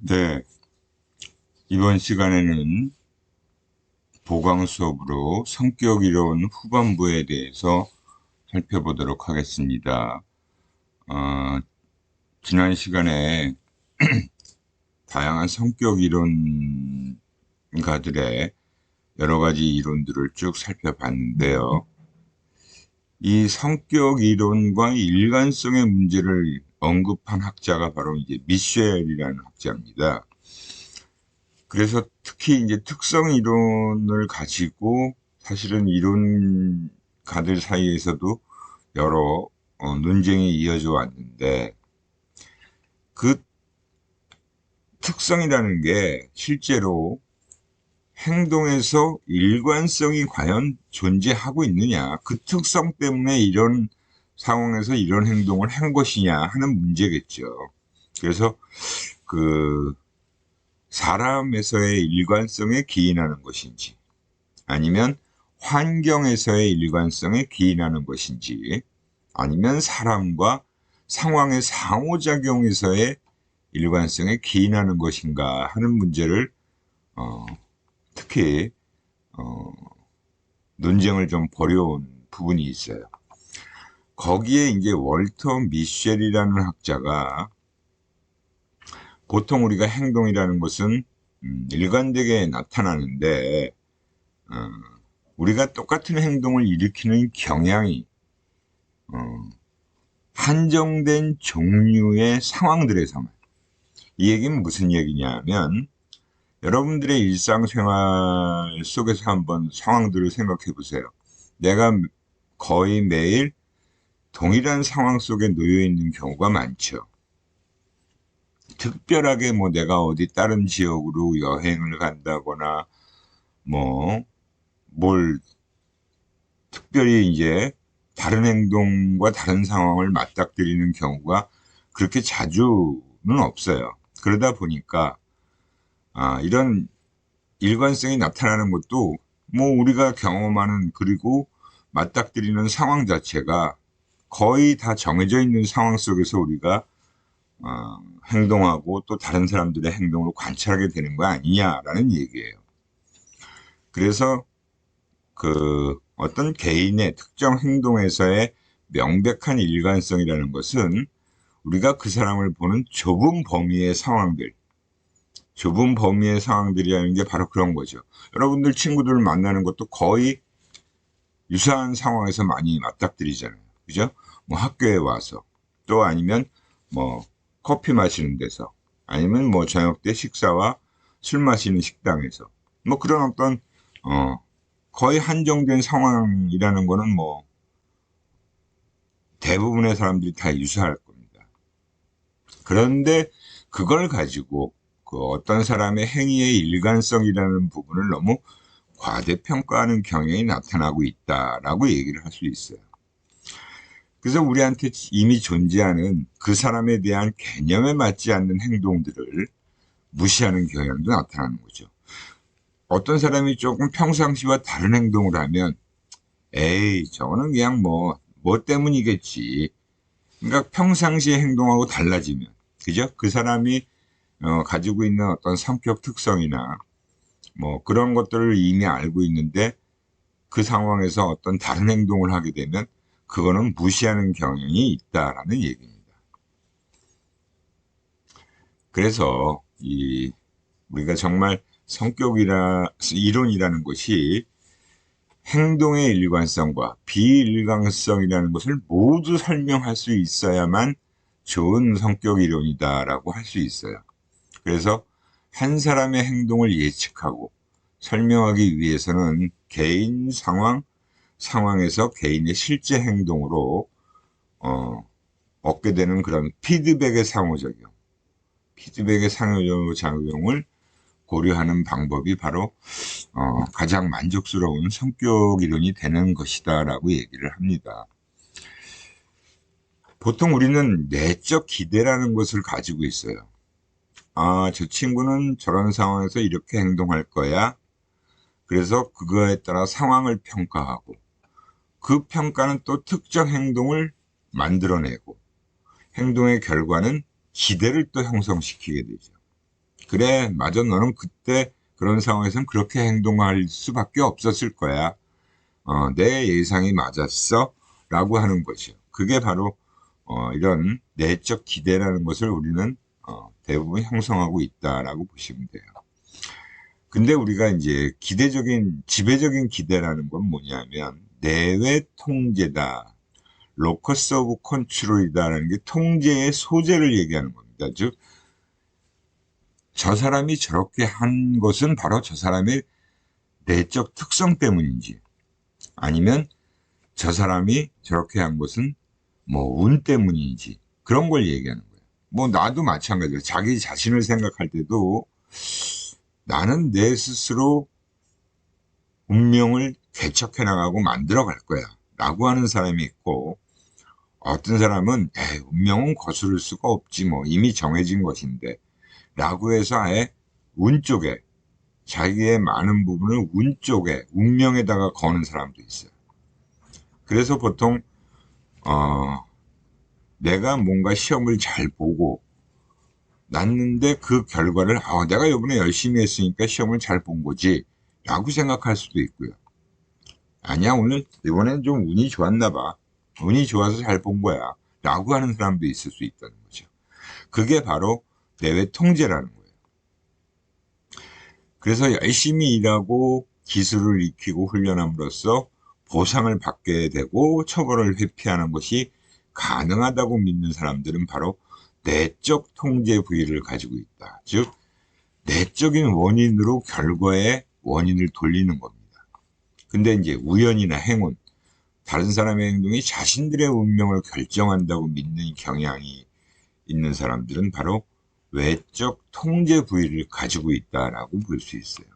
네, 이번 시간에는 보강 수업으로 성격 이론 후반부에 대해서 살펴보도록 하겠습니다. 어, 지난 시간에 다양한 성격 이론가들의 여러 가지 이론들을 쭉 살펴봤는데요. 이 성격 이론과 일관성의 문제를 언급한 학자가 바로 이제 미셸이라는 학자입니다. 그래서 특히 이제 특성 이론을 가지고 사실은 이론가들 사이에서도 여러 논쟁이 이어져 왔는데, 그 특성이라는 게 실제로 행동에서 일관성이 과연 존재하고 있느냐, 그 특성 때문에 이런 상황에서 이런 행동을 한 것이냐 하는 문제겠죠. 그래서 그 사람에서의 일관성에 기인하는 것인지, 아니면 환경에서의 일관성에 기인하는 것인지, 아니면 사람과 상황의 상호작용에서의 일관성에 기인하는 것인가 하는 문제를 어, 특히 어, 논쟁을 좀 벌여온 부분이 있어요. 거기에 이제 월터 미셸이라는 학자가, 보통 우리가 행동이라는 것은 일관되게 나타나는데, 어, 우리가 똑같은 행동을 일으키는 경향이 한정된 종류의 상황들에서만. 이 얘기는 무슨 얘기냐면, 여러분들의 일상생활 속에서 한번 상황들을 생각해 보세요. 내가 거의 매일 동일한 상황 속에 놓여 있는 경우가 많죠. 특별하게 뭐 내가 어디 다른 지역으로 여행을 간다거나, 뭐 뭘 특별히 이제 다른 행동과 다른 상황을 맞닥뜨리는 경우가 그렇게 자주는 없어요. 그러다 보니까 이런 일관성이 나타나는 것도 뭐 우리가 경험하는, 그리고 맞닥뜨리는 상황 자체가 거의 다 정해져 있는 상황 속에서 우리가 행동하고 또 다른 사람들의 행동을 관찰하게 되는 거 아니냐라는 얘기예요. 그래서 그 어떤 개인의 특정 행동에서의 명백한 일관성이라는 것은 우리가 그 사람을 보는 좁은 범위의 상황들이라는 게 바로 그런 거죠. 여러분들 친구들을 만나는 것도 거의 유사한 상황에서 많이 맞닥뜨리잖아요. 그죠? 뭐 학교에 와서, 또 아니면 뭐 커피 마시는 데서, 아니면 뭐 저녁 때 식사와 술 마시는 식당에서, 뭐 그런 어떤 어 거의 한정된 상황이라는 거는 뭐 대부분의 사람들이 다 유사할 겁니다. 그런데 그걸 가지고 그 어떤 사람의 행위의 일관성이라는 부분을 너무 과대평가하는 경향이 나타나고 있다라고 얘기를 할 수 있어요. 그래서 우리한테 이미 존재하는 그 사람에 대한 개념에 맞지 않는 행동들을 무시하는 경향도 나타나는 거죠. 어떤 사람이 조금 평상시와 다른 행동을 하면, 에이, 저거는 그냥 뭐 때문이겠지. 그러니까 평상시의 행동하고 달라지면, 그죠? 그 사람이 가지고 있는 어떤 성격 특성이나 뭐 그런 것들을 이미 알고 있는데, 그 상황에서 어떤 다른 행동을 하게 되면 그거는 무시하는 경향이 있다라는 얘기입니다. 그래서 우리가 정말 이론이라는 것이 행동의 일관성과 비일관성이라는 것을 모두 설명할 수 있어야만 좋은 성격 이론이다라고 할 수 있어요. 그래서 한 사람의 행동을 예측하고 설명하기 위해서는 개인 상황에서 개인의 실제 행동으로 얻게 되는 그런 피드백의 상호작용을 고려하는 방법이 바로 가장 만족스러운 성격 이론이 되는 것이다라고 얘기를 합니다. 보통 우리는 내적 기대라는 것을 가지고 있어요. 저 친구는 저런 상황에서 이렇게 행동할 거야. 그래서 그거에 따라 상황을 평가하고, 그 평가는 또 특정 행동을 만들어내고, 행동의 결과는 기대를 또 형성시키게 되죠. 그래, 맞아. 너는 그때 그런 상황에서는 그렇게 행동할 수밖에 없었을 거야. 내 예상이 맞았어. 라고 하는 거죠. 그게 바로, 이런 내적 기대라는 것을 우리는, 대부분 형성하고 있다라고 보시면 돼요. 근데 우리가 이제 지배적인 기대라는 건 뭐냐면, 내외 통제다. 로커스 오브 컨트롤이다라는 게 통제의 소재를 얘기하는 겁니다. 즉, 저 사람이 저렇게 한 것은 바로 저 사람의 내적 특성 때문인지, 아니면 저 사람이 저렇게 한 것은 뭐 운 때문인지, 그런 걸 얘기하는 거예요. 뭐 나도 마찬가지예요. 자기 자신을 생각할 때도 나는 내 스스로 운명을 개척해 나가고 만들어 갈 거야 라고 하는 사람이 있고, 어떤 사람은 운명은 거스를 수가 없지, 뭐 이미 정해진 것인데 라고 해서 아예 운 쪽에, 자기의 많은 부분을 운 쪽에, 운명에다가 거는 사람도 있어요. 그래서 보통 내가 뭔가 시험을 잘 보고 났는데 그 결과를 내가 이번에 열심히 했으니까 시험을 잘 본 거지 라고 생각할 수도 있고요. 아니야, 이번엔 좀 운이 좋았나 봐. 운이 좋아서 잘 본 거야 라고 하는 사람도 있을 수 있다는 거죠. 그게 바로 내외 통제라는 거예요. 그래서 열심히 일하고 기술을 익히고 훈련함으로써 보상을 받게 되고 처벌을 회피하는 것이 가능하다고 믿는 사람들은 바로 내적 통제 부위를 가지고 있다. 즉, 내적인 원인으로 결과의 원인을 돌리는 겁니다. 근데 이제 우연이나 행운, 다른 사람의 행동이 자신들의 운명을 결정한다고 믿는 경향이 있는 사람들은 바로 외적 통제 부위를 가지고 있다라고 볼 수 있어요.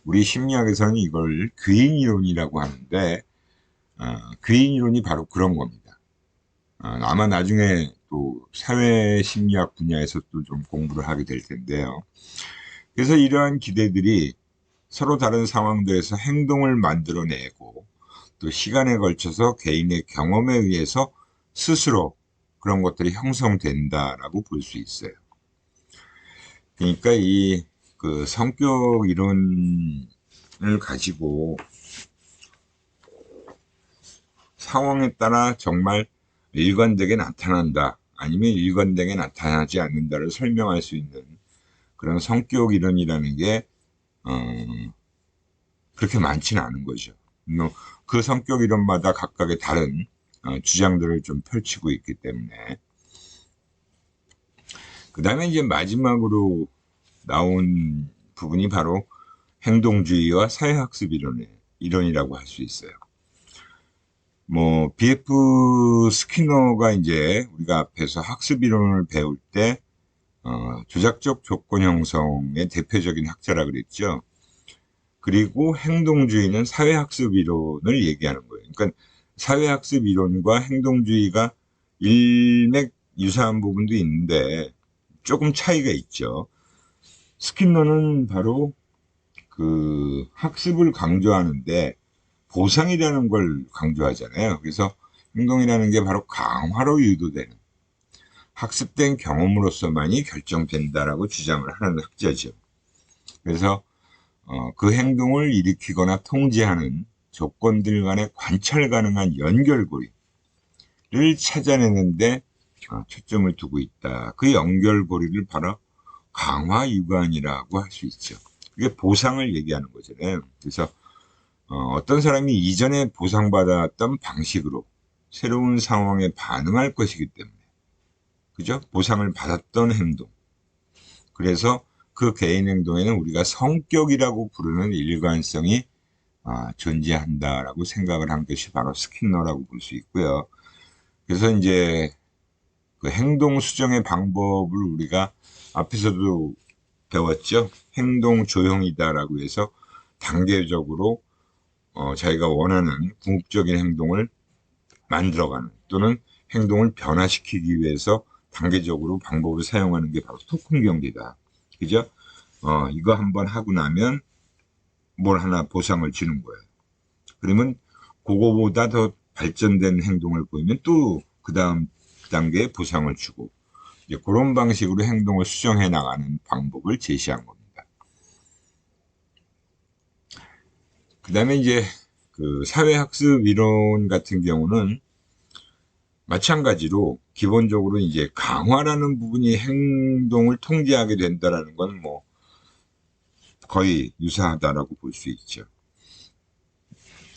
우리 심리학에서는 이걸 귀인 이론이라고 하는데, 귀인 이론이 바로 그런 겁니다. 아마 나중에 또 사회 심리학 분야에서 또 좀 공부를 하게 될 텐데요. 그래서 이러한 기대들이 서로 다른 상황들에서 행동을 만들어내고 또 시간에 걸쳐서 개인의 경험에 의해서 스스로 그런 것들이 형성된다라고 볼 수 있어요. 그러니까 그 성격 이론을 가지고 상황에 따라 정말 일관되게 나타난다, 아니면 일관되게 나타나지 않는다를 설명할 수 있는 그런 성격 이론이라는 게 그렇게 많지는 않은 거죠. 그 성격 이론마다 각각의 다른 주장들을 좀 펼치고 있기 때문에. 그 다음에 이제 마지막으로 나온 부분이 바로 행동주의와 사회학습 이론이라고 할 수 있어요. 뭐 BF 스키너가 이제 우리가 앞에서 학습 이론을 배울 때 조작적 조건 형성의 대표적인 학자라 그랬죠. 그리고 행동주의는 사회학습 이론을 얘기하는 거예요. 그러니까 사회학습 이론과 행동주의가 일맥 유사한 부분도 있는데 조금 차이가 있죠. 스킨너는 바로 그 학습을 강조하는데 보상이라는 걸 강조하잖아요. 그래서 행동이라는 게 바로 강화로 유도되는, 학습된 경험으로서만이 결정된다라고 주장을 하는 학자죠. 그래서 그 행동을 일으키거나 통제하는 조건들 간의 관찰 가능한 연결고리를 찾아내는데 초점을 두고 있다. 그 연결고리를 바로 강화 유관이라고 할 수 있죠. 그게 보상을 얘기하는 거잖아요. 그래서 어떤 사람이 이전에 보상받았던 방식으로 새로운 상황에 반응할 것이기 때문에, 그죠? 보상을 받았던 행동. 그래서 그 개인 행동에는 우리가 성격이라고 부르는 일관성이 존재한다라고 생각을 한 것이 바로 스킨너라고 볼 수 있고요. 그래서 이제 그 행동 수정의 방법을 우리가 앞에서도 배웠죠. 행동 조형이다라고 해서 단계적으로 자기가 원하는 궁극적인 행동을 만들어가는, 또는 행동을 변화시키기 위해서 단계적으로 방법을 사용하는 게 바로 토큰 경리다. 그죠? 이거 한번 하고 나면 뭘 하나 보상을 주는 거예요. 그러면 그거보다 더 발전된 행동을 보이면 또 그 다음 단계에 보상을 주고, 이제 그런 방식으로 행동을 수정해 나가는 방법을 제시한 겁니다. 그 다음에 이제 그 사회학습 이론 같은 경우는 마찬가지로 기본적으로 이제 강화라는 부분이 행동을 통제하게 된다라는 건 뭐 거의 유사하다라고 볼 수 있죠.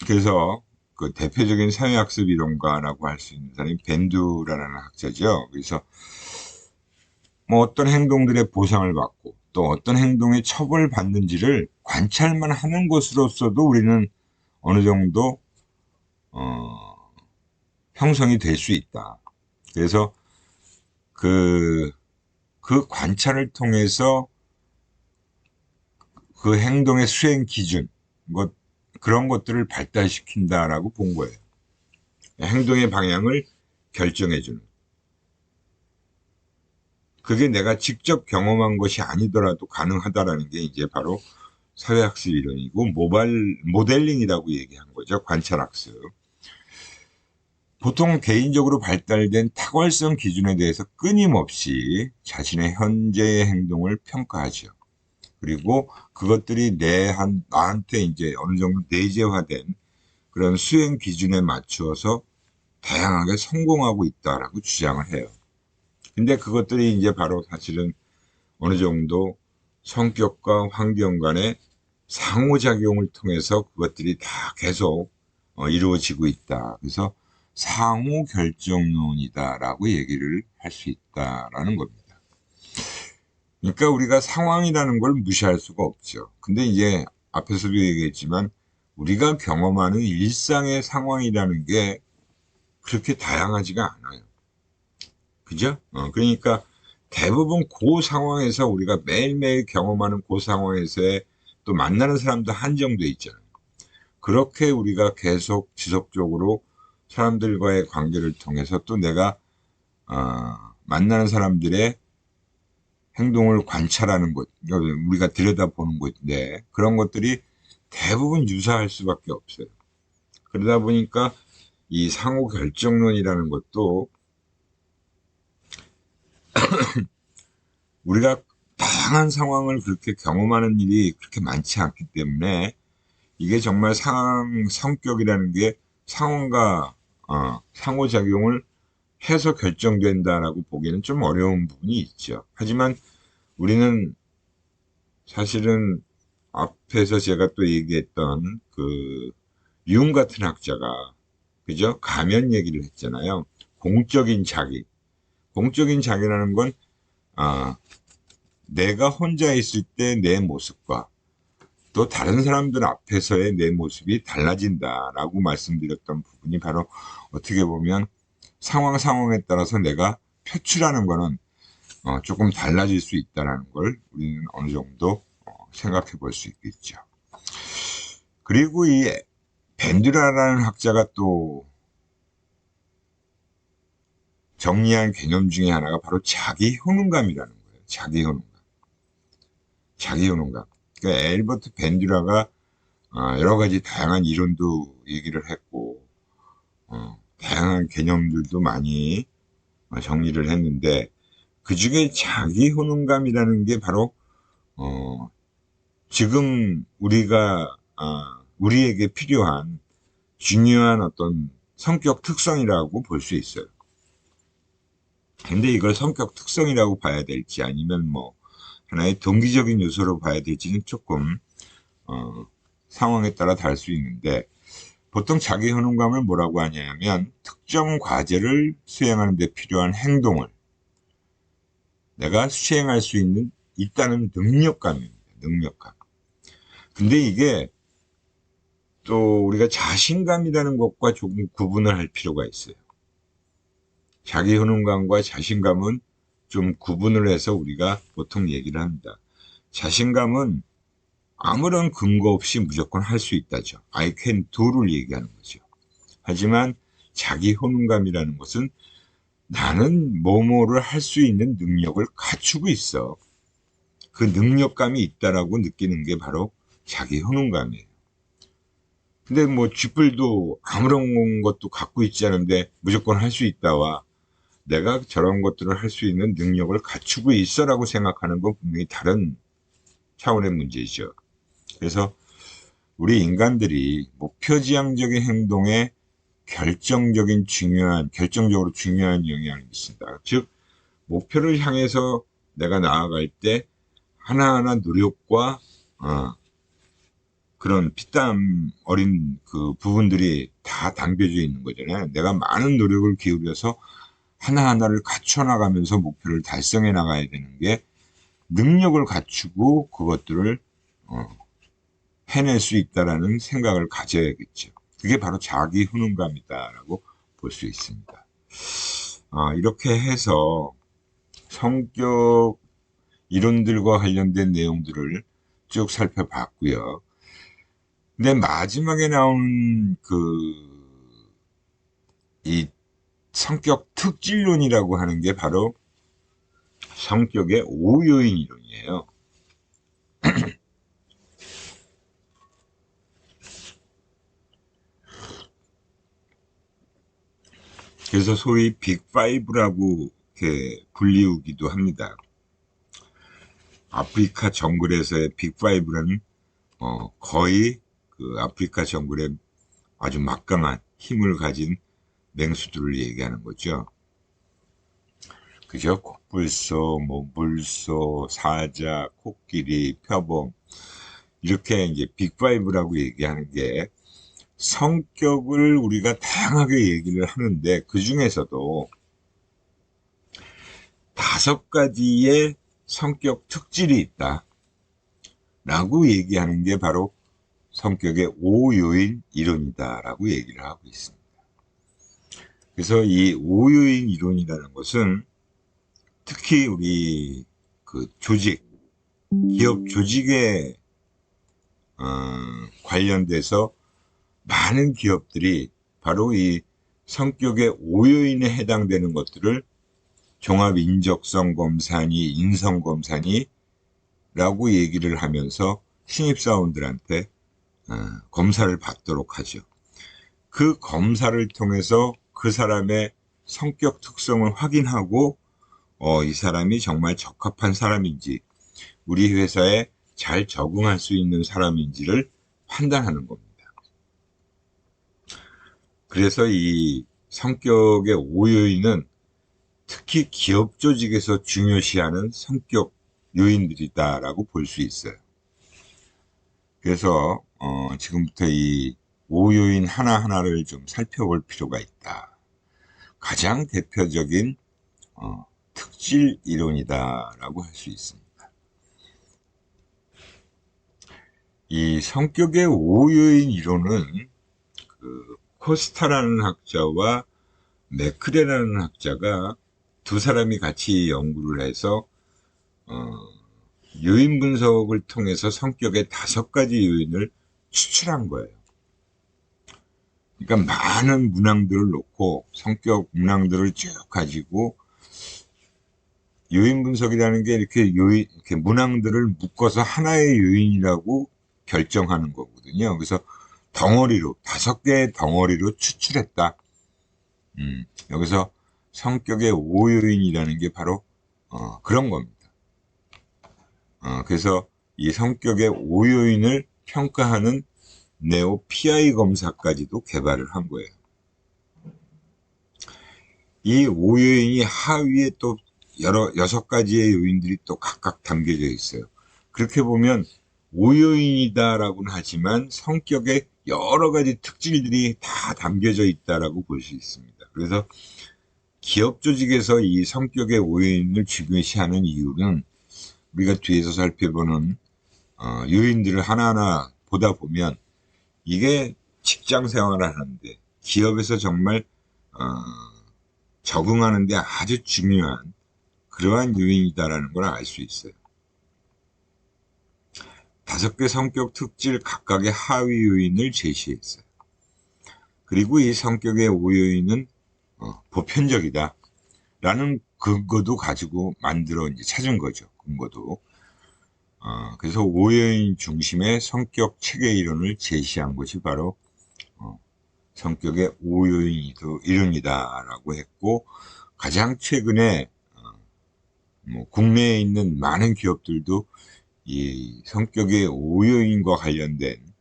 그래서 그 대표적인 사회학습 이론가라고 할 수 있는 사람이 밴두라는 학자죠. 그래서 뭐 어떤 행동들의 보상을 받고 또 어떤 행동의 처벌을 받는지를 관찰만 하는 것으로서도 우리는 어느 정도 형성이 될 수 있다. 그래서 그 관찰을 통해서 그 행동의 수행 기준, 그런 것들을 발달시킨다라고 본 거예요. 행동의 방향을 결정해주는. 그게 내가 직접 경험한 것이 아니더라도 가능하다라는 게 이제 바로 사회학습 이론이고 모델링이라고 얘기한 거죠. 관찰학습. 보통 개인적으로 발달된 탁월성 기준에 대해서 끊임없이 자신의 현재의 행동을 평가하죠. 그리고 그것들이 나한테 이제 어느 정도 내재화된 그런 수행 기준에 맞추어서 다양하게 성공하고 있다라고 주장을 해요. 근데 그것들이 이제 바로 사실은 어느 정도 성격과 환경 간의 상호작용을 통해서 그것들이 다 계속 이루어지고 있다. 그래서 상호결정론이다라고 얘기를 할 수 있다라는 겁니다. 그러니까 우리가 상황이라는 걸 무시할 수가 없죠. 근데 이제 앞에서도 얘기했지만 우리가 경험하는 일상의 상황이라는 게 그렇게 다양하지가 않아요. 그죠? 그러니까 대부분 그 상황에서 우리가 매일매일 경험하는 그 상황에서의 또 만나는 사람도 한정돼 있잖아요. 그렇게 우리가 계속 지속적으로 사람들과의 관계를 통해서 또 내가 만나는 사람들의 행동을 관찰하는 것, 우리가 들여다보는 것인데 그런 것들이 대부분 유사할 수밖에 없어요. 그러다 보니까 이 상호 결정론이라는 것도 우리가 다양한 상황을 그렇게 경험하는 일이 그렇게 많지 않기 때문에 이게 정말 성격이라는 게 상황과 상호작용을 해서 결정된다라고 보기에는 좀 어려운 부분이 있죠. 하지만 우리는 사실은 앞에서 제가 또 얘기했던 그 융 같은 학자가 그죠? 가면 얘기를 했잖아요. 공적인 자기. 공적인 자기라는 건 내가 혼자 있을 때 내 모습과 또 다른 사람들 앞에서의 내 모습이 달라진다라고 말씀드렸던 부분이 바로 어떻게 보면 상황에 따라서 내가 표출하는 거는 조금 달라질 수 있다는 걸 우리는 어느 정도 생각해 볼 수 있겠죠. 그리고 이 밴드라라는 학자가 또 정리한 개념 중에 하나가 바로 자기 효능감이라는 거예요. 자기 효능감. 자기 효능감. 그러니까 엘버트 밴드라가 여러 가지 다양한 이론도 얘기를 했고 다양한 개념들도 많이 정리를 했는데 그 중에 자기 효능감이라는 게 바로 지금 우리에게 필요한 중요한 어떤 성격 특성이라고 볼 수 있어요. 근데 이걸 성격 특성이라고 봐야 될지 아니면 뭐 하나의 동기적인 요소로 봐야 될지는 조금 상황에 따라 다를 수 있는데 보통 자기 효능감을 뭐라고 하냐면 특정 과제를 수행하는 데 필요한 행동을 내가 수행할 수 있다는 능력감입니다. 능력감. 근데 이게 또 우리가 자신감이라는 것과 조금 구분을 할 필요가 있어요. 자기 효능감과 자신감은 좀 구분을 해서 우리가 보통 얘기를 합니다. 자신감은 아무런 근거 없이 무조건 할 수 있다죠. I can do를 얘기하는 거죠. 하지만 자기 효능감이라는 것은 나는 뭐뭐를 할 수 있는 능력을 갖추고 있어. 그 능력감이 있다라고 느끼는 게 바로 자기 효능감이에요. 근데 뭐 쥐뿔도 아무런 것도 갖고 있지 않은데 무조건 할 수 있다와 내가 저런 것들을 할 수 있는 능력을 갖추고 있어라고 생각하는 건 분명히 다른 차원의 문제죠. 그래서 우리 인간들이 목표지향적인 행동에 결정적으로 중요한 영향을 미친다. 즉, 목표를 향해서 내가 나아갈 때 하나하나 노력과 그런 피땀 어린 그 부분들이 다 담겨져 있는 거잖아요. 내가 많은 노력을 기울여서 하나하나를 갖춰 나가면서 목표를 달성해 나가야 되는 게 능력을 갖추고 그것들을 해낼 수 있다라는 생각을 가져야겠죠. 그게 바로 자기 훈훈감이다라고 볼 수 있습니다. 이렇게 해서 성격 이론들과 관련된 내용들을 쭉 살펴봤고요. 근데 마지막에 나오는 이 성격 특질론이라고 하는 게 바로 성격의 5요인 이론이에요. 그래서 소위 빅5라고 이렇게 불리우기도 합니다. 아프리카 정글에서의 빅5라는 거의 그 아프리카 정글에 아주 막강한 힘을 가진 맹수들을 얘기하는 거죠. 그죠? 코뿔소, 물소, 사자, 코끼리, 표범 이렇게 이제 빅5라고 얘기하는 게 성격을 우리가 다양하게 얘기를 하는데 그 중에서도 5가지의 성격 특질이 있다 라고 얘기하는 게 바로 성격의 5요인 이론이다 라고 얘기를 하고 있습니다. 그래서 이 5요인 이론이라는 것은 특히 우리 그 기업 조직에 관련돼서 많은 기업들이 바로 이 성격의 5요인에 해당되는 것들을 종합인적성 검사니 인성검사니 라고 얘기를 하면서 신입사원들한테 검사를 받도록 하죠. 그 검사를 통해서 그 사람의 성격 특성을 확인하고 이 사람이 정말 적합한 사람인지 우리 회사에 잘 적응할 수 있는 사람인지를 판단하는 겁니다. 그래서 이 성격의 5요인은 특히 기업 조직에서 중요시하는 성격 요인들이다라고 볼 수 있어요. 그래서 지금부터 이 5요인 하나하나를 좀 살펴볼 필요가 있다. 가장 대표적인 특질 이론이다라고 할 수 있습니다. 이 성격의 5요인 이론은 그 코스타라는 학자와 맥크레라는 학자가 두 사람이 같이 연구를 해서 요인 분석을 통해서 성격의 5가지 요인을 추출한 거예요. 그러니까 많은 문항들을 놓고 성격 문항들을 쭉 가지고 요인 분석이라는 게 이렇게 문항들을 묶어서 하나의 요인이라고 결정하는 거거든요. 그래서 5개의 덩어리로 추출했다. 여기서 성격의 5요인이라는 게 바로 그런 겁니다. 그래서 이 성격의 5요인을 평가하는 네오 PI 검사까지도 개발을 한 거예요. 이 5요인이 하위에 또 6가지의 요인들이 또 각각 담겨져 있어요. 그렇게 보면 5요인이다라고는 하지만 성격의 여러 가지 특질들이 다 담겨져 있다라고 볼 수 있습니다. 그래서 기업 조직에서 이 성격의 5요인을 중요시하는 이유는 우리가 뒤에서 살펴보는 요인들을 하나하나 보다 보면 이게 직장 생활을 하는데 기업에서 정말 적응하는데 아주 중요한 그러한 요인이다라는 걸 알 수 있어요. 5개 성격 특질 각각의 하위 요인을 제시했어요. 그리고 이 성격의 5요인은 보편적이다 라는 근거도 가지고 만들어 이제 찾은 거죠. 근거도. 그래서 5요인 중심의 성격 체계 이론을 제시한 것이 바로 성격의 5요인 이론이다라고 했고, 가장 최근에 뭐 국내에 있는 많은 기업들도 이 성격의 5요인과 관련된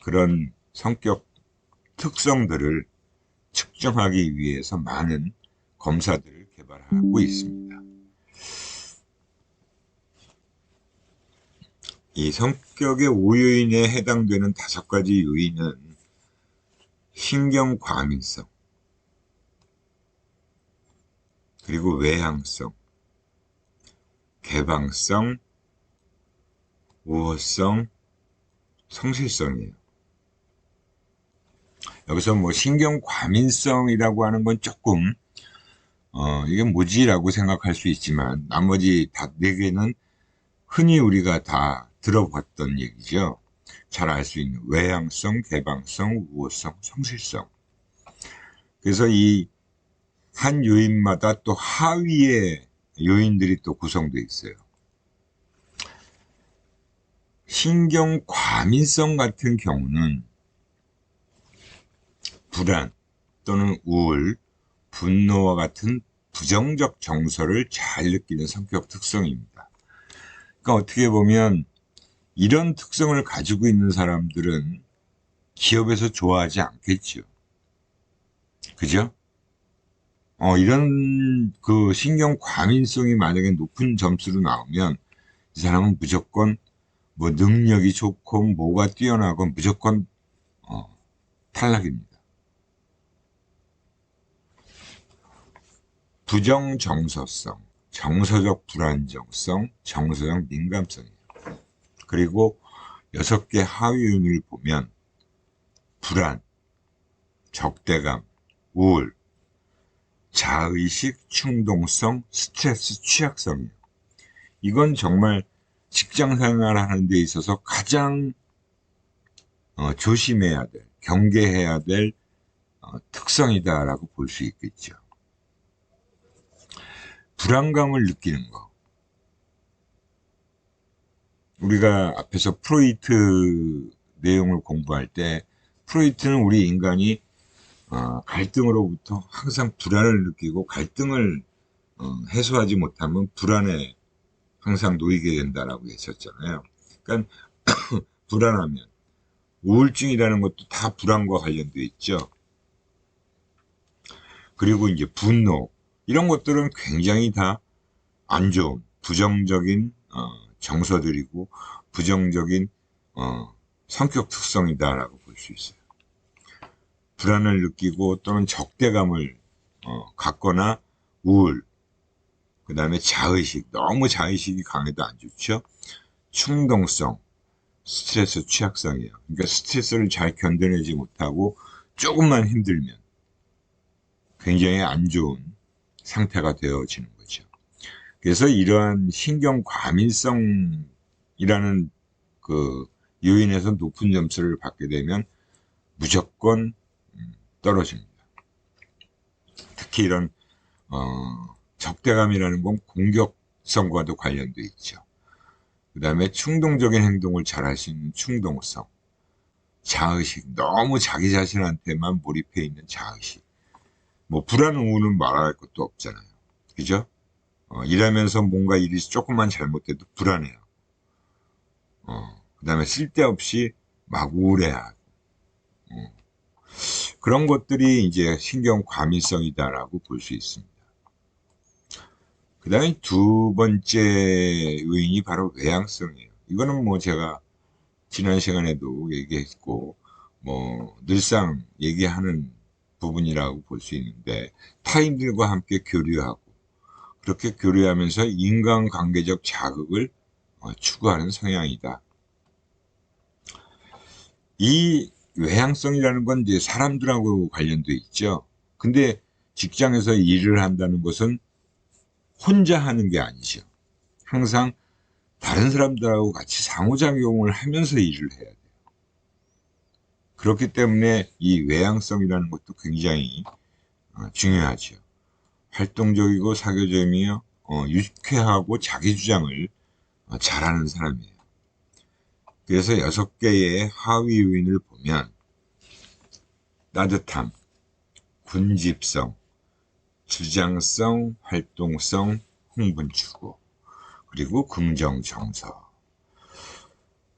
그런 성격 특성들을 측정하기 위해서 많은 검사들을 개발하고 있습니다. 이 성격의 5요인에 해당되는 5가지 요인은 신경과민성, 그리고 외향성, 개방성, 우호성, 성실성이에요. 여기서 뭐 신경과민성이라고 하는 건 조금 이게 뭐지라고 생각할 수 있지만 나머지 다 4개는 흔히 우리가 다 들어봤던 얘기죠. 잘 알 수 있는 외향성, 개방성, 우호성, 성실성. 그래서 이 한 요인마다 또 하위의 요인들이 또 구성되어 있어요. 신경과민성 같은 경우는 불안 또는 우울, 분노와 같은 부정적 정서를 잘 느끼는 성격 특성입니다. 그러니까 어떻게 보면 이런 특성을 가지고 있는 사람들은 기업에서 좋아하지 않겠죠. 그죠? 이런 그 신경 과민성이 만약에 높은 점수로 나오면 이 사람은 무조건 뭐 능력이 좋고 뭐가 뛰어나고 무조건 탈락입니다. 부정정서성, 정서적 불안정성, 정서적 민감성이에요. 그리고 6개 하위 요인을 보면 불안, 적대감, 우울, 자의식, 충동성, 스트레스 취약성이에요. 이건 정말 직장 생활하는 데 있어서 가장 조심해야 될, 경계해야 될 특성이다라고 볼 수 있겠죠. 불안감을 느끼는 거. 우리가 앞에서 프로이트 내용을 공부할 때 프로이트는 우리 인간이 갈등으로부터 항상 불안을 느끼고 갈등을 해소하지 못하면 불안에 항상 놓이게 된다라고 했었잖아요. 그러니까 불안하면 우울증이라는 것도 다 불안과 관련되어 있죠. 그리고 이제 분노 이런 것들은 굉장히 다 안 좋은 부정적인 정서들이고 부정적인 성격 특성이다라고 볼 수 있어요. 불안을 느끼고 또는 적대감을 갖거나 우울, 그 다음에 자의식, 너무 자의식이 강해도 안 좋죠. 충동성, 스트레스 취약성이에요. 그러니까 스트레스를 잘 견뎌내지 못하고 조금만 힘들면 굉장히 안 좋은 상태가 되어지는 거죠. 그래서 이러한 신경과민성이라는 그 요인에서 높은 점수를 받게 되면 무조건 떨어집니다. 특히 이런 적대감이라는 건 공격성과도 관련돼 있죠. 그 다음에 충동적인 행동을 잘 할 수 있는 충동성, 자의식, 너무 자기 자신한테만 몰입해 있는 자의식. 뭐 불안, 우울은 말할 것도 없잖아요. 그죠? 일하면서 뭔가 일이 조금만 잘못돼도 불안해요. 그 다음에 쓸데없이 막 우울해하고. 그런 것들이 이제 신경과민성이다라고 볼 수 있습니다. 그 다음에 2번째 요인이 바로 외향성이에요. 이거는 뭐 제가 지난 시간에도 얘기했고, 뭐 늘상 얘기하는 부분이라고 볼 수 있는데, 타인들과 함께 교류하고, 그렇게 교류하면서 인간관계적 자극을 추구하는 성향이다. 이 외향성이라는 건 이제 사람들하고 관련돼 있죠. 근데 직장에서 일을 한다는 것은 혼자 하는 게 아니죠. 항상 다른 사람들하고 같이 상호작용을 하면서 일을 해야 돼요. 그렇기 때문에 이 외향성이라는 것도 굉장히 중요하죠. 활동적이고 사교적이며 유쾌하고 자기 주장을 잘하는 사람이에요. 그래서 6개의 하위 요인을 보면 따뜻함, 군집성, 주장성, 활동성, 흥분 추구, 그리고 긍정 정서.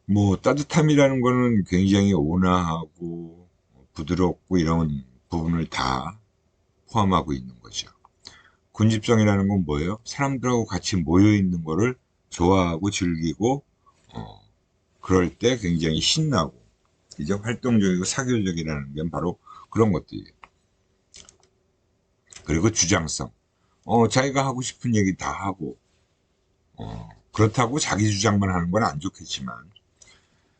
뭐 따뜻함이라는 거는 굉장히 온화하고 부드럽고 이런 부분을 다 포함하고 있는 거죠. 군집성이라는 건 뭐예요? 사람들하고 같이 모여 있는 거를 좋아하고 즐기고 그럴 때 굉장히 신나고 이제 활동적이고 사교적이라는 게 바로 그런 것들이에요. 그리고 주장성. 자기가 하고 싶은 얘기 다 하고 그렇다고 자기 주장만 하는 건 안 좋겠지만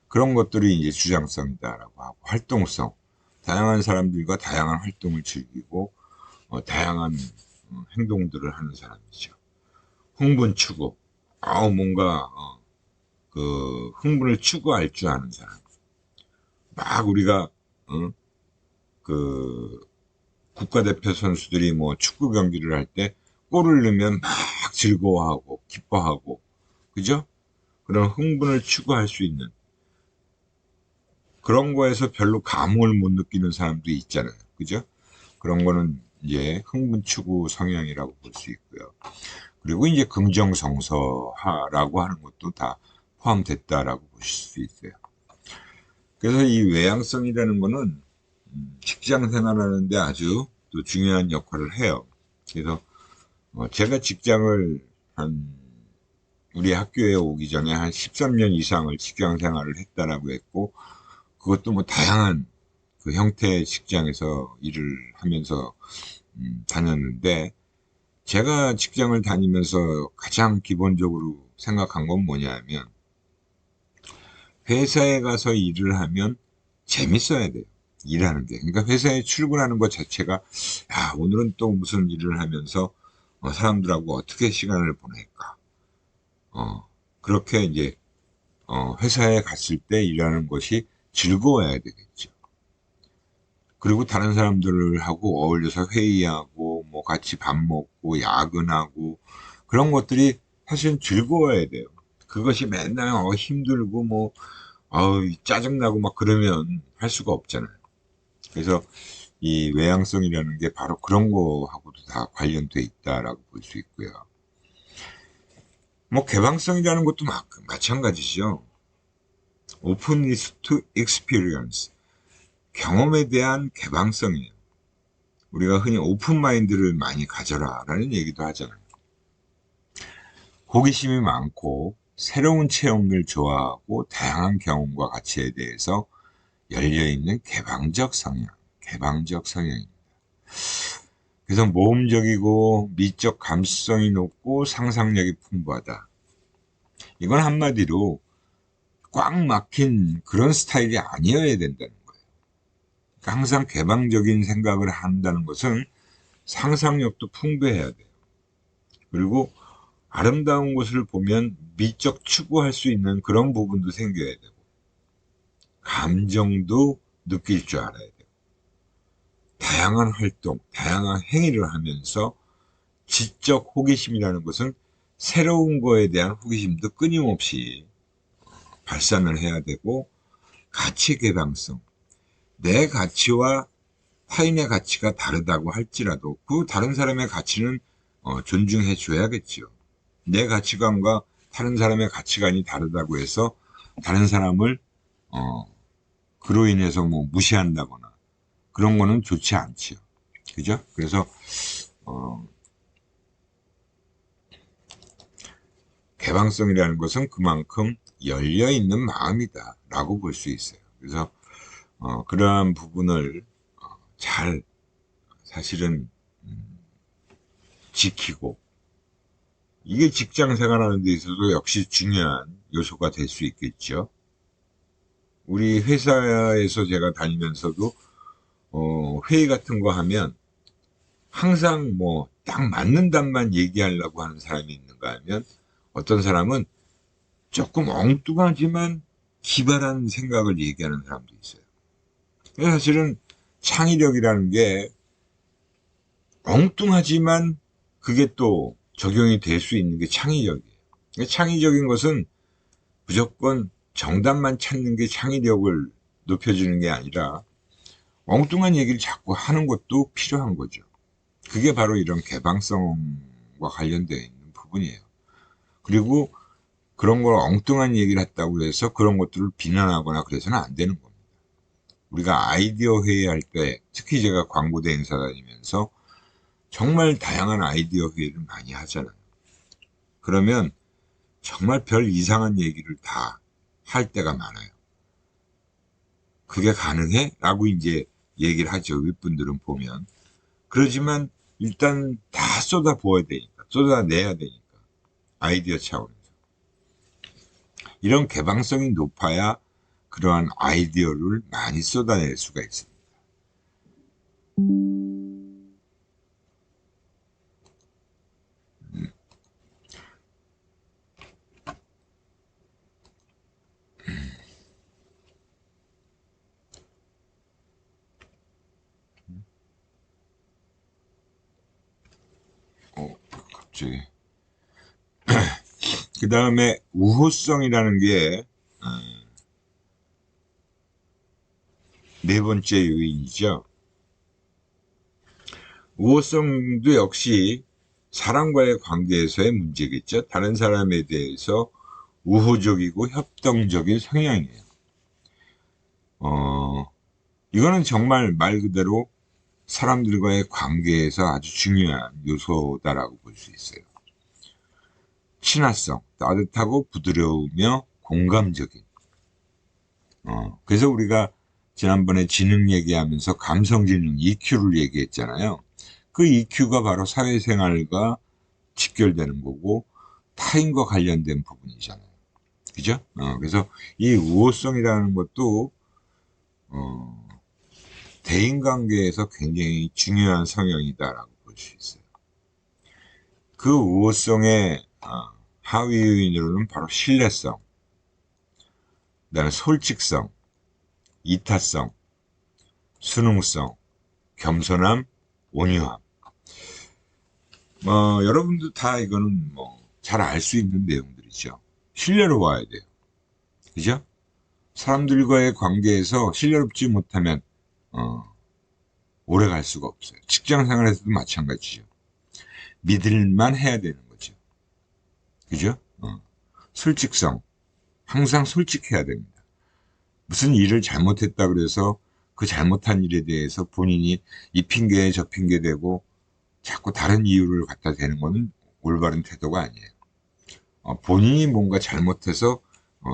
그런 것들이 이제 주장성이다라고 하고, 활동성. 다양한 사람들과 다양한 활동을 즐기고 다양한 행동들을 하는 사람이죠. 흥분 추구. 뭔가 그 흥분을 추구할 줄 아는 사람. 막 우리가 그 국가대표 선수들이 뭐 축구 경기를 할 때 골을 넣으면 막 즐거워하고 기뻐하고, 그죠? 그런 흥분을 추구할 수 있는 그런 거에서 별로 감흥을 못 느끼는 사람도 있잖아요. 그죠? 그런 거는 이제 흥분 추구 성향이라고 볼 수 있고요. 그리고 이제 긍정성서하라고 하는 것도 다 포함됐다라고 보실 수 있어요. 그래서 이 외향성이라는 거는 직장 생활하는데 아주 또 중요한 역할을 해요. 그래서 제가 직장을 우리 학교에 오기 전에 한 13년 이상을 직장 생활을 했다라고 했고, 그것도 뭐 다양한 그 형태의 직장에서 일을 하면서 다녔는데, 제가 직장을 다니면서 가장 기본적으로 생각한 건 뭐냐면, 회사에 가서 일을 하면 재밌어야 돼요. 일하는 게. 그러니까 회사에 출근하는 것 자체가, 야, 오늘은 또 무슨 일을 하면서 사람들하고 어떻게 시간을 보낼까. 그렇게 이제 회사에 갔을 때 일하는 것이 즐거워야 되겠죠. 그리고 다른 사람들하고 어울려서 회의하고 뭐 같이 밥 먹고 야근하고 그런 것들이 사실은 즐거워야 돼요. 그것이 맨날 힘들고 뭐 짜증나고 막 그러면 할 수가 없잖아요. 그래서 이 외향성이라는 게 바로 그런 거하고도 다 관련돼 있다라고 볼 수 있고요. 뭐 개방성이라는 것도 마찬가지죠. openness to experience. 경험에 대한 개방성이에요. 우리가 흔히 오픈 마인드를 많이 가져라 라는 얘기도 하잖아요. 호기심이 많고 새로운 체험을 좋아하고 다양한 경험과 가치에 대해서 열려있는 개방적 성향입니다. 그래서 모험적이고 미적 감수성이 높고 상상력이 풍부하다. 이건 한마디로 꽉 막힌 그런 스타일이 아니어야 된다는 거예요. 그러니까 항상 개방적인 생각을 한다는 것은 상상력도 풍부해야 돼요. 그리고 아름다운 것을 보면 미적 추구할 수 있는 그런 부분도 생겨야 되고, 감정도 느낄 줄 알아야 돼요. 다양한 활동, 다양한 행위를 하면서 지적 호기심이라는 것은 새로운 거에 대한 호기심도 끊임없이 발산을 해야 되고, 가치 개방성. 내 가치와 타인의 가치가 다르다고 할지라도 그 다른 사람의 가치는 존중해 줘야겠죠. 내 가치관과 다른 사람의 가치관이 다르다고 해서 다른 사람을 그로 인해서 뭐 무시한다거나 그런 거는 좋지 않지요. 그죠? 그래서 개방성이라는 것은 그만큼 열려 있는 마음이다 라고 볼 수 있어요. 그래서 그러한 부분을 잘 사실은 지키고, 이게 직장 생활하는 데 있어서 역시 중요한 요소가 될 수 있겠죠. 우리 회사에서 제가 다니면서도 회의 같은 거 하면 항상 뭐 딱 맞는 답만 얘기하려고 하는 사람이 있는가 하면, 어떤 사람은 조금 엉뚱하지만 기발한 생각을 얘기하는 사람도 있어요. 사실은 창의력이라는 게 엉뚱하지만 그게 또 적용이 될 수 있는 게 창의력이에요. 창의적인 것은 무조건 정답만 찾는 게 창의력을 높여주는 게 아니라 엉뚱한 얘기를 자꾸 하는 것도 필요한 거죠. 그게 바로 이런 개방성과 관련되어 있는 부분이에요. 그리고 그런 걸 엉뚱한 얘기를 했다고 해서 그런 것들을 비난하거나 그래서는 안 되는 겁니다. 우리가 아이디어 회의할 때, 특히 제가 광고대 행사 다니면서 정말 다양한 아이디어 회의를 많이 하잖아요. 그러면 정말 별 이상한 얘기를 다 할 때가 많아요. 그게 가능해? 라고 이제 얘기를 하죠. 윗분들은 보면. 그러지만 일단 다 쏟아부어야 되니까, 쏟아내야 되니까. 아이디어 차원에서. 이런 개방성이 높아야 그러한 아이디어를 많이 쏟아낼 수가 있습니다. 갑자기. 그 다음에 우호성이라는 게 네 번째 요인이죠. 우호성도 역시 사람과의 관계에서의 문제겠죠. 다른 사람에 대해서 우호적이고 협동적인 성향이에요. 이거는 정말 말 그대로 사람들과의 관계에서 아주 중요한 요소다라고 볼 수 있어요. 친화성, 따뜻하고 부드러우며 공감적인. 그래서 우리가 지난번에 지능 얘기하면서 감성지능 EQ를 얘기했잖아요. 그 EQ가 바로 사회생활과 직결되는 거고 타인과 관련된 부분이잖아요. 그죠? 그래서 이 우호성이라는 것도 대인관계에서 굉장히 중요한 성향이다라고 볼 수 있어요. 그 우호성의 하위 요인으로는 바로 신뢰성, 그다음에 솔직성, 이타성, 순응성, 겸손함, 온유함. 여러분도 다 이거는 잘 알 수 있는 내용들이죠. 신뢰로 와야 돼요. 그죠? 사람들과의 관계에서 신뢰롭지 못하면 오래 갈 수가 없어요. 직장 생활에서도 마찬가지죠. 믿을만 해야 되는 거죠. 그죠? 솔직성. 항상 솔직해야 됩니다. 무슨 일을 잘못했다 그래서 그 잘못한 일에 대해서 본인이 이 핑계에 저 핑계 대고 자꾸 다른 이유를 갖다 대는 거는 올바른 태도가 아니에요. 본인이 뭔가 잘못해서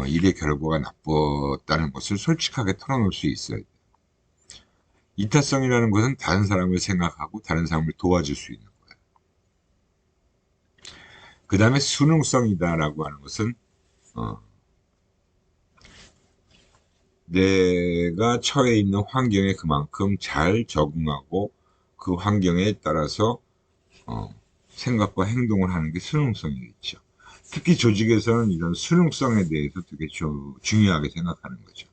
일의 결과가 나빴다는 것을 솔직하게 털어놓을 수 있어야 돼요. 이타성이라는 것은 다른 사람을 생각하고 다른 사람을 도와줄 수 있는 거예요. 그 다음에 순응성이다라고 하는 것은 내가 처해 있는 환경에 그만큼 잘 적응하고 그 환경에 따라서 생각과 행동을 하는 게 순응성이겠죠. 특히 조직에서는 이런 순응성에 대해서 되게 중요하게 생각하는 거죠.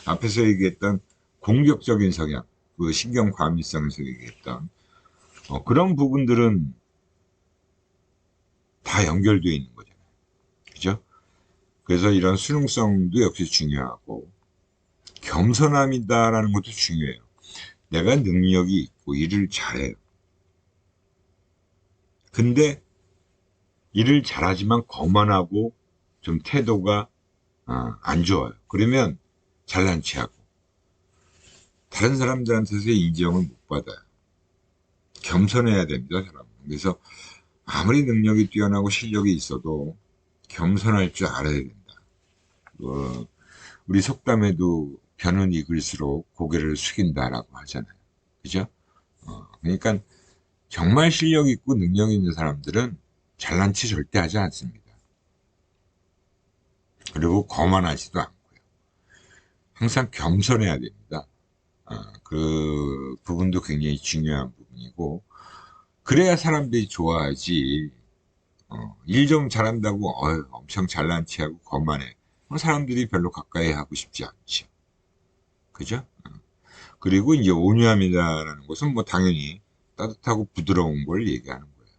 앞에서 얘기했던 공격적인 성향, 그 신경 과민성에서 얘기했던 그런 부분들은 다 연결되어 있는 거잖아요. 그죠? 그래서 이런 순응성도 역시 중요하고 겸손함이다라는 것도 중요해요. 내가 능력이 있고 일을 잘해요. 근데 일을 잘하지만 거만하고 좀 태도가 안 좋아요. 그러면 잘난 체하고 다른 사람들한테서 인정을 못 받아요. 겸손해야 됩니다, 사람은. 그래서 아무리 능력이 뛰어나고 실력이 있어도 겸손할 줄 알아야 된다. 우리 속담에도 변은 익을수록 고개를 숙인다라고 하잖아요. 그죠? 그러니까 정말 실력 있고 능력 있는 사람들은 잘난 체 절대 하지 않습니다. 그리고 거만하지도 않고요. 항상 겸손해야 됩니다. 그 부분도 굉장히 중요한 부분이고 그래야 사람들이 좋아하지. 일 좀 잘한다고 엄청 잘난 체하고 거만해. 사람들이 별로 가까이 하고 싶지 않죠. 그죠? 그리고 이제 온유함이라는 것은 뭐 당연히 따뜻하고 부드러운 걸 얘기하는 거예요.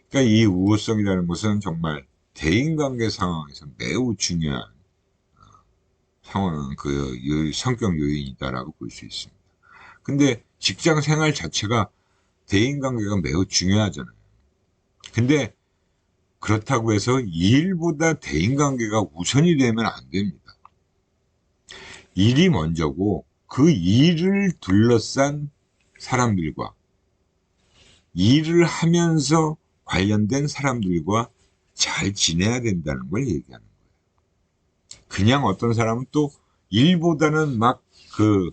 그러니까 이 우호성이라는 것은 정말 대인관계 상황에서 매우 중요한 상황, 성격 요인이다라고 볼 수 있습니다. 근데 직장 생활 자체가 대인관계가 매우 중요하잖아요. 근데 그렇다고 해서 일보다 대인관계가 우선이 되면 안 됩니다. 일이 먼저고 그 일을 둘러싼 사람들과 일을 하면서 관련된 사람들과 잘 지내야 된다는 걸 얘기하는 거예요. 그냥 어떤 사람은 또 일보다는 막 그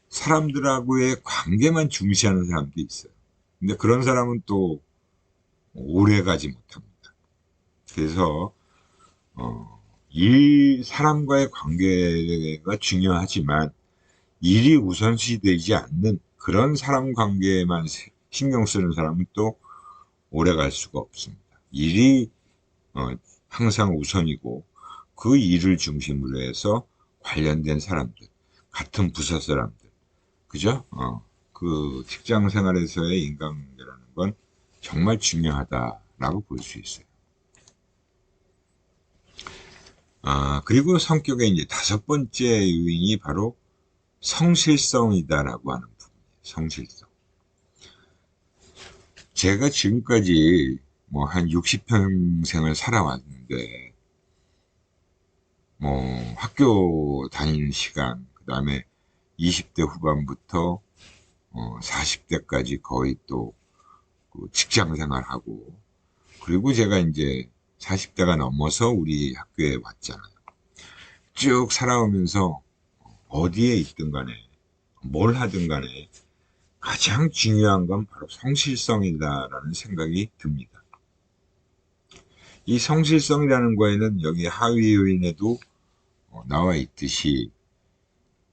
사람들하고의 관계만 중시하는 사람도 있어요. 근데 그런 사람은 또 오래 가지 못합니다. 그래서 사람과의 관계가 중요하지만 일이 우선시 되지 않는 그런 사람 관계에만 신경 쓰는 사람은 또 오래 갈 수가 없습니다. 일이 항상 우선이고 그 일을 중심으로 해서 관련된 사람들, 같은 부서 사람들, 그죠? 그 직장 생활에서의 인간관계라는 건 정말 중요하다라고 볼 수 있어요. 그리고 성격의 이제 다섯 번째 요인이 바로 성실성이다라고 하는 부분이에요. 성실성. 제가 지금까지 뭐 한 60평생을 살아왔는데, 뭐 학교 다니는 시간, 그 다음에 20대 후반부터 40대까지 거의 또 그 직장 생활하고, 그리고 제가 이제 40대가 넘어서 우리 학교에 왔잖아요. 쭉 살아오면서 어디에 있든 간에 뭘 하든 간에 가장 중요한 건 바로 성실성이다라는 생각이 듭니다. 이 성실성이라는 거에는 여기 하위 요인에도 나와 있듯이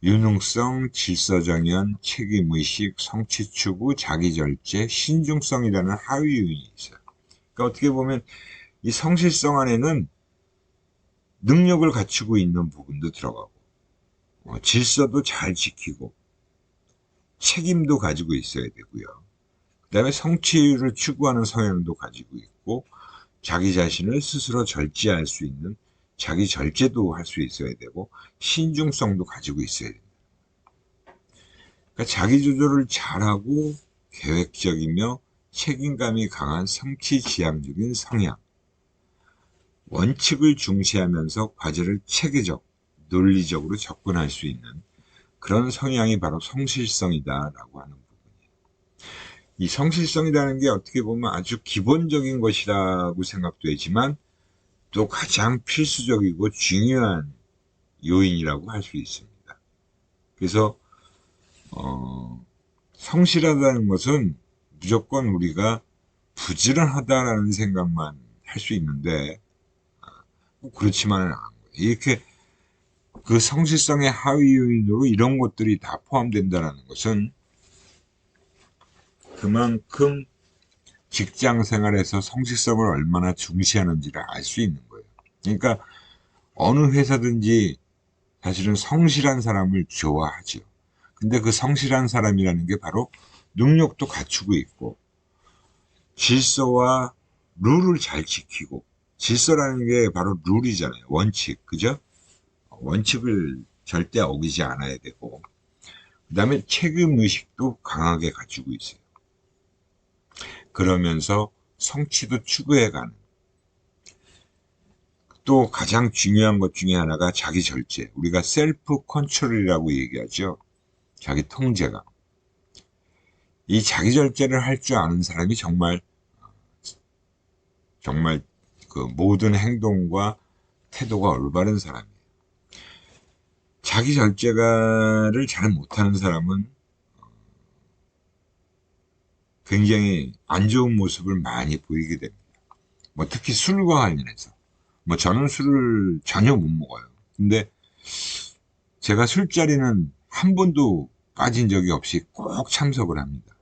유능성, 질서정연, 책임의식, 성취추구, 자기절제, 신중성이라는 하위 요인이 있어요. 그러니까 어떻게 보면 이 성실성 안에는 능력을 갖추고 있는 부분도 들어가고 질서도 잘 지키고 책임도 가지고 있어야 되고요. 그 다음에 성취를 추구하는 성향도 가지고 있고 자기 자신을 스스로 절제할 수 있는 자기 절제도 할 수 있어야 되고 신중성도 가지고 있어야 됩니다. 그러니까 자기 조절을 잘하고 계획적이며 책임감이 강한 성취지향적인 성향, 원칙을 중시하면서 과제를 체계적, 논리적으로 접근할 수 있는 그런 성향이 바로 성실성이다라고 하는 부분이에요. 이 성실성이라는 게 어떻게 보면 아주 기본적인 것이라고 생각되지만 또 가장 필수적이고 중요한 요인이라고 할 수 있습니다. 그래서 성실하다는 것은 무조건 우리가 부지런하다라는 생각만 할 수 있는데 그렇지만은 않은 거예요. 이렇게 그 성실성의 하위 요인으로 이런 것들이 다 포함된다는 것은 그만큼 직장 생활에서 성실성을 얼마나 중시하는지를 알 수 있는 거예요. 그러니까 어느 회사든지 사실은 성실한 사람을 좋아하죠. 근데 그 성실한 사람이라는 게 바로 능력도 갖추고 있고 질서와 룰을 잘 지키고 질서라는 게 바로 룰이잖아요. 원칙, 그죠? 원칙을 절대 어기지 않아야 되고 그 다음에 책임의식도 강하게 가지고 있어요. 그러면서 성취도 추구해가는 또 가장 중요한 것 중에 하나가 자기 절제. 우리가 셀프 컨트롤이라고 얘기하죠. 자기 통제가. 이 자기 절제를 할 줄 아는 사람이 정말 그 모든 행동과 태도가 올바른 사람이에요. 자기 절제를 잘 못하는 사람은 굉장히 안 좋은 모습을 많이 보이게 됩니다. 뭐 특히 술과 관련해서. 뭐 저는 술을 전혀 못 먹어요. 근데 제가 술자리는 한 번도 빠진 적이 없이 꼭 참석을 합니다.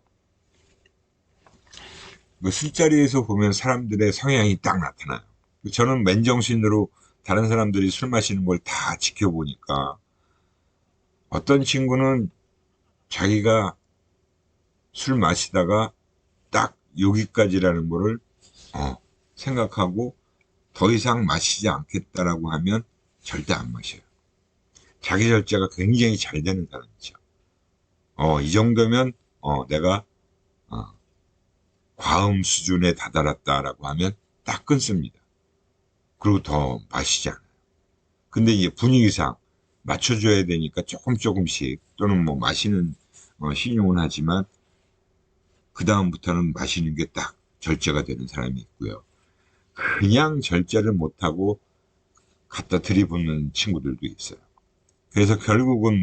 그 술자리에서 보면 사람들의 성향이 딱 나타나요. 저는 맨정신으로 다른 사람들이 술 마시는 걸 다 지켜보니까 어떤 친구는 자기가 술 마시다가 딱 여기까지라는 거를 생각하고 더 이상 마시지 않겠다라고 하면 절대 안 마셔요. 자기 절제가 굉장히 잘 되는 사람이죠. 이 정도면 내가 과음 수준에 다다랐다라고 하면 딱 끊습니다. 그리고 더 마시지 않아요. 근데 이제 분위기상 맞춰줘야 되니까 조금씩 또는 뭐 마시는 신용은 하지만 그 다음부터는 마시는 게 딱 절제가 되는 사람이 있고요. 그냥 절제를 못하고 갖다 들이붓는 친구들도 있어요. 그래서 결국은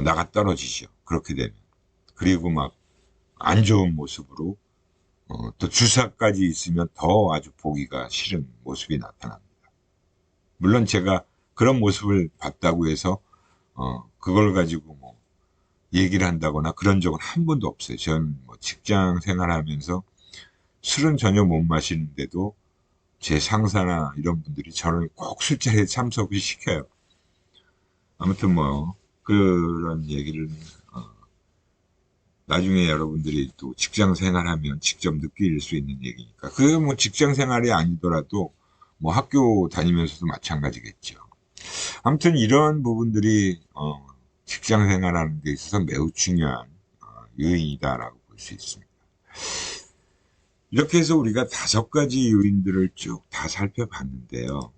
나가 떨어지죠. 그렇게 되면. 그리고 막 안 좋은 모습으로 또 주사까지 있으면 더 아주 보기가 싫은 모습이 나타납니다. 물론 제가 그런 모습을 봤다고 해서 그걸 가지고 얘기를 한다거나 그런 적은 한 번도 없어요. 저는 직장 생활하면서 술은 전혀 못 마시는데도 제 상사나 이런 분들이 저를 꼭 술자리에 참석을 시켜요. 아무튼 그런 얘기를 나중에 여러분들이 또 직장 생활하면 직접 느낄 수 있는 얘기니까. 그게 직장 생활이 아니더라도 학교 다니면서도 마찬가지겠죠. 아무튼 이런 부분들이 직장 생활하는 데 있어서 매우 중요한 요인이다라고 볼 수 있습니다. 이렇게 해서 우리가 5가지 요인들을 쭉 다 살펴봤는데요.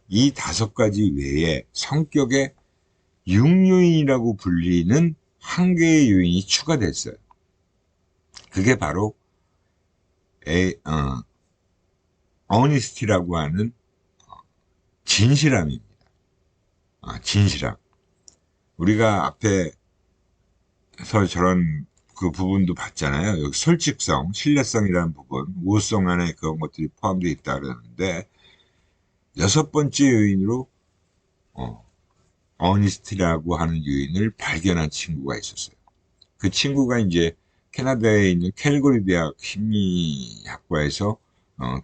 이 5가지 외에 성격의 6요인이라고 불리는 한 개의 요인이 추가됐어요. 그게 바로 어니스티라고 하는 진실함입니다. 진실함. 우리가 앞에서 저런 그 부분도 봤잖아요. 여기 솔직성, 신뢰성이라는 부분, 우호성 안에 그런 것들이 포함되어 있다 그러는데 6번째 요인으로 어니스티라고 하는 요인을 발견한 친구가 있었어요. 그 친구가 이제 캐나다에 있는 캘거리 대학 심리학과에서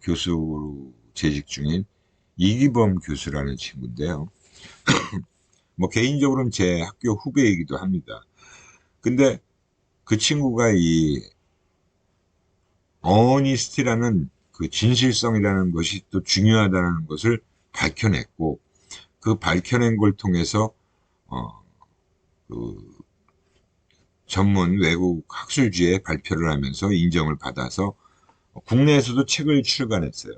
교수로 재직 중인 이기범 교수라는 친구인데요. 개인적으로는 제 학교 후배이기도 합니다. 근데 그 친구가 이 어니스티라는 그 진실성이라는 것이 또 중요하다는 것을 밝혀냈고, 그 밝혀낸 걸 통해서 그 전문 외국 학술지에 발표를 하면서 인정을 받아서 국내에서도 책을 출간했어요.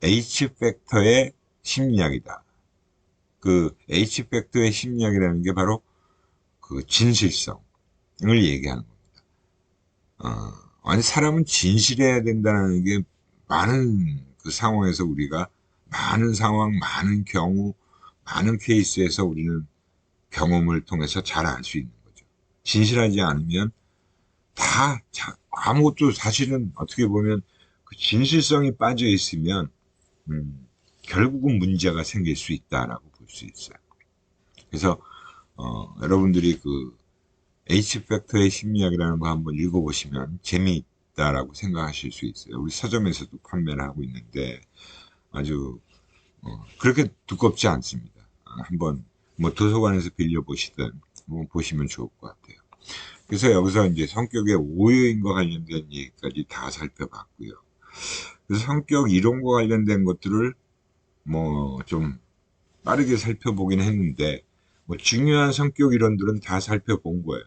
H팩터의 심리학이다. 그 H팩터의 심리학이라는 게 바로 그 진실성을 얘기하는 겁니다. 아니 사람은 진실해야 된다는 게 많은 그 상황에서 우리가 많은 상황, 많은 경우, 많은 케이스에서 우리는 경험을 통해서 잘 알 수 있는 거죠. 진실하지 않으면 아무것도 사실은 어떻게 보면 그 진실성이 빠져 있으면 결국은 문제가 생길 수 있다라고 볼 수 있어요. 그래서 여러분들이 그 H팩터의 심리학이라는 거 한번 읽어보시면 재미있다라고 생각하실 수 있어요. 우리 서점에서도 판매를 하고 있는데 아주 그렇게 두껍지 않습니다. 한번 도서관에서 빌려보시든 한번 보시면 좋을 것 같아요. 그래서 여기서 이제 성격의 5요인과 관련된 얘기까지 다 살펴봤고요. 그래서 성격 이론과 관련된 것들을 좀 빠르게 살펴보긴 했는데 중요한 성격 이론들은 다 살펴본 거예요.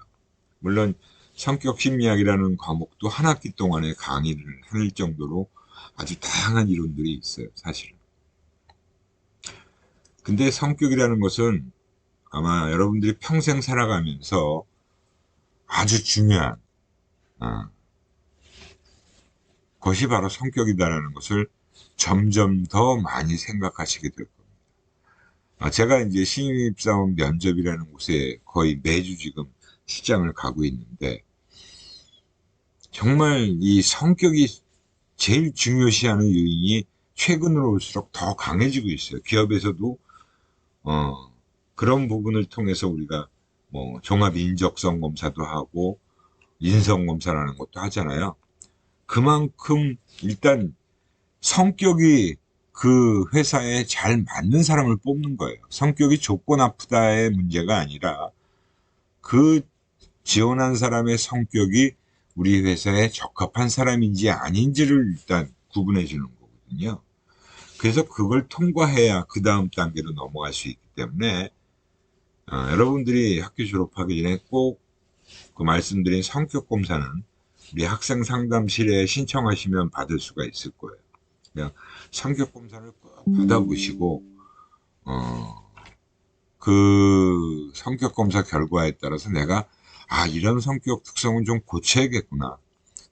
물론 성격 심리학이라는 과목도 한 학기 동안에 강의를 할 정도로 아주 다양한 이론들이 있어요, 사실은. 근데 성격이라는 것은 아마 여러분들이 평생 살아가면서 아주 중요한 것이 바로 성격이다라는 것을 점점 더 많이 생각하시게 될 겁니다. 제가 이제 신입사원 면접이라는 곳에 거의 매주 지금 시장을 가고 있는데 정말 이 성격이 제일 중요시하는 요인이 최근으로 올수록 더 강해지고 있어요. 기업에서도 그런 부분을 통해서 우리가 종합 인적성 검사도 하고 인성 검사라는 것도 하잖아요. 그만큼 일단 성격이 그 회사에 잘 맞는 사람을 뽑는 거예요. 성격이 좋고 나쁘다의 문제가 아니라 그 지원한 사람의 성격이 우리 회사에 적합한 사람인지 아닌지를 일단 구분해 주는 거거든요. 그래서 그걸 통과해야 그 다음 단계로 넘어갈 수 있기 때문에 여러분들이 학교 졸업하기 전에 꼭 그 말씀드린 성격 검사는 우리 학생 상담실에 신청하시면 받을 수가 있을 거예요. 그냥 성격 검사를 꼭 받아보시고, 그 성격 검사 결과에 따라서 내가, 이런 성격 특성은 좀 고쳐야겠구나.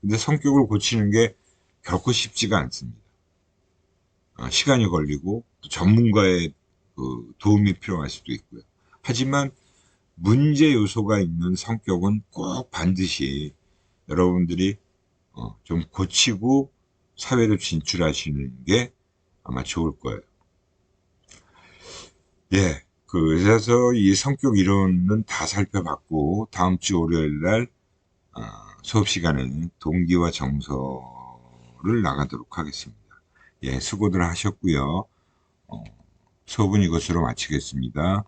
근데 성격을 고치는 게 결코 쉽지가 않습니다. 시간이 걸리고 또 전문가의 그 도움이 필요할 수도 있고요. 하지만 문제 요소가 있는 성격은 꼭 반드시 여러분들이 좀 고치고 사회로 진출하시는 게 아마 좋을 거예요. 예. 그래서 이 성격 이론은 다 살펴봤고 다음 주 월요일 날 수업 시간에 동기와 정서를 나가도록 하겠습니다. 예, 수고들 하셨고요. 수업은 이것으로 마치겠습니다.